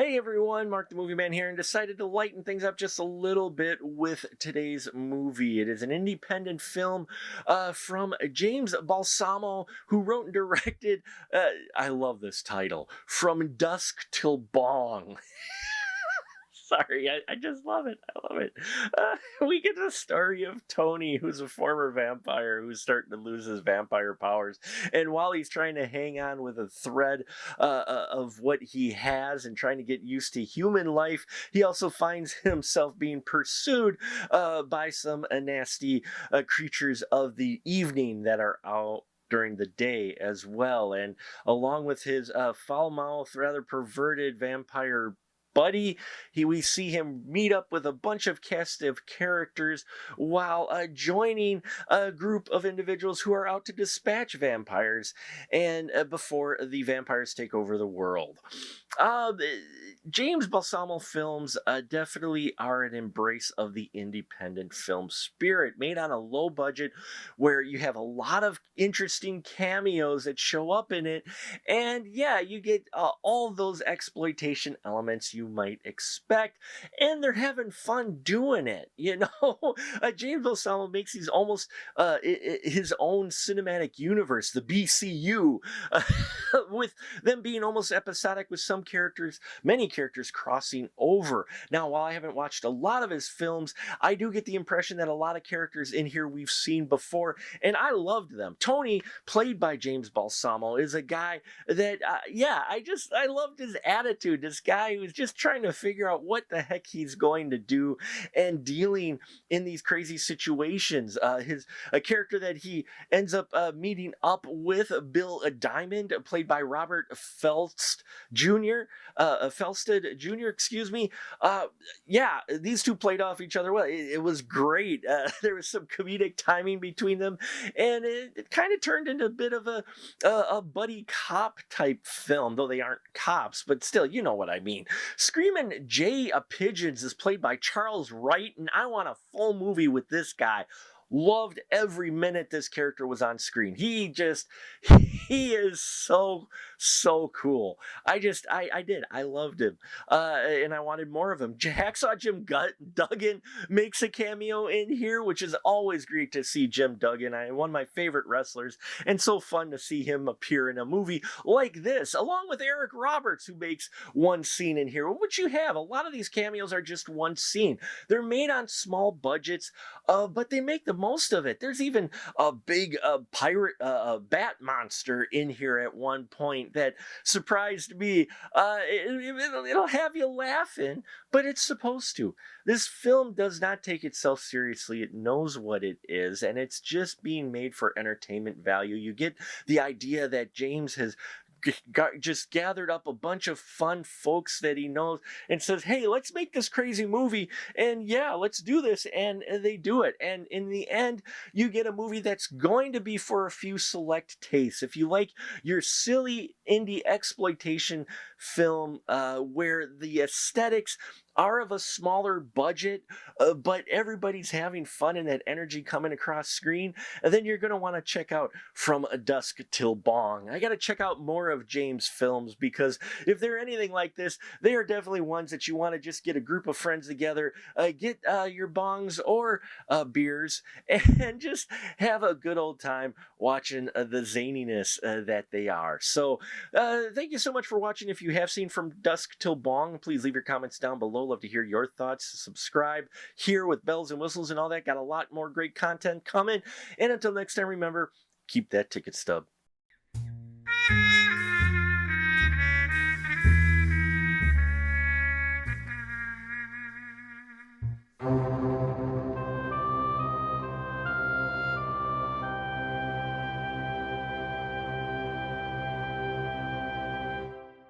Hey everyone, Mark the Movie Man here, and decided to lighten things up just a little bit with today's movie. It is an independent film from James Balsamo, who wrote and directed, I love this title, From Dusk Till Bong. Sorry, I just love it. I love it. We get the story of Tony, who's a former vampire who's starting to lose his vampire powers. And while he's trying to hang on with a thread of what he has and trying to get used to human life, he also finds himself being pursued by some nasty creatures of the evening that are out during the day as well. And along with his foul-mouthed, rather perverted vampire buddy, we see him meet up with a bunch of cast of characters while joining a group of individuals who are out to dispatch vampires and before the vampires take over the world. Uh, James Balsamo films definitely are an embrace of the independent film spirit, made on a low budget where you have a lot of interesting cameos that show up in it, and yeah, you get all those exploitation elements you might expect, and they're having fun doing it. James Balsamo makes these almost his own cinematic universe, the BCU, with them being almost episodic, with many characters crossing over. Now, while I haven't watched a lot of his films, I do get the impression that a lot of characters in here we've seen before, and I loved them. Tony, played by James Balsamo, is a guy that, I loved his attitude. This guy who's just trying to figure out what the heck he's going to do and dealing in these crazy situations. A character that he ends up meeting up with, Bill Diamond, played by Robert Felsted Jr., excuse me. These two played off each other well. It was great. There was some comedic timing between them, and it kind of turned into a bit of a buddy cop type film, though they aren't cops, but still, you know what I mean. Screamin' Jay Pigeons is played by Charles Wright, and I want a full movie with this guy. Loved every minute this character was on screen. He is so cool. I loved him, and I wanted more of him. Hacksaw Jim Duggan makes a cameo in here, which is always great to see Jim Duggan. One of my favorite wrestlers, and so fun to see him appear in a movie like this, along with Eric Roberts, who makes one scene in here. Which you have a lot of these cameos are just one scene. They're made on small budgets, but they make the most of it. There's even a big pirate bat monster in here at one point that surprised me. It'll have you laughing, but it's supposed to. This film does not take itself seriously. It knows what it is, and it's just being made for entertainment value. You get the idea that James has just gathered up a bunch of fun folks that he knows and says, hey, let's make this crazy movie, and yeah, let's do this, and they do it. And in the end, you get a movie that's going to be for a few select tastes. If you like your silly indie exploitation film where the aesthetics are of a smaller budget, but everybody's having fun and that energy coming across screen, and then you're going to want to check out From Dusk Till Bong. I got to check out more of James' films, because if they're anything like this, they are definitely ones that you want to just get a group of friends together, get your bongs or beers, and just have a good old time watching the zaniness that they are. So thank you so much for watching. If you have seen From Dusk Till Bong, please leave your comments down below. Love to hear your thoughts. Subscribe here with bells and whistles and all that. Got a lot more great content coming. And until next time, remember, keep that ticket stub.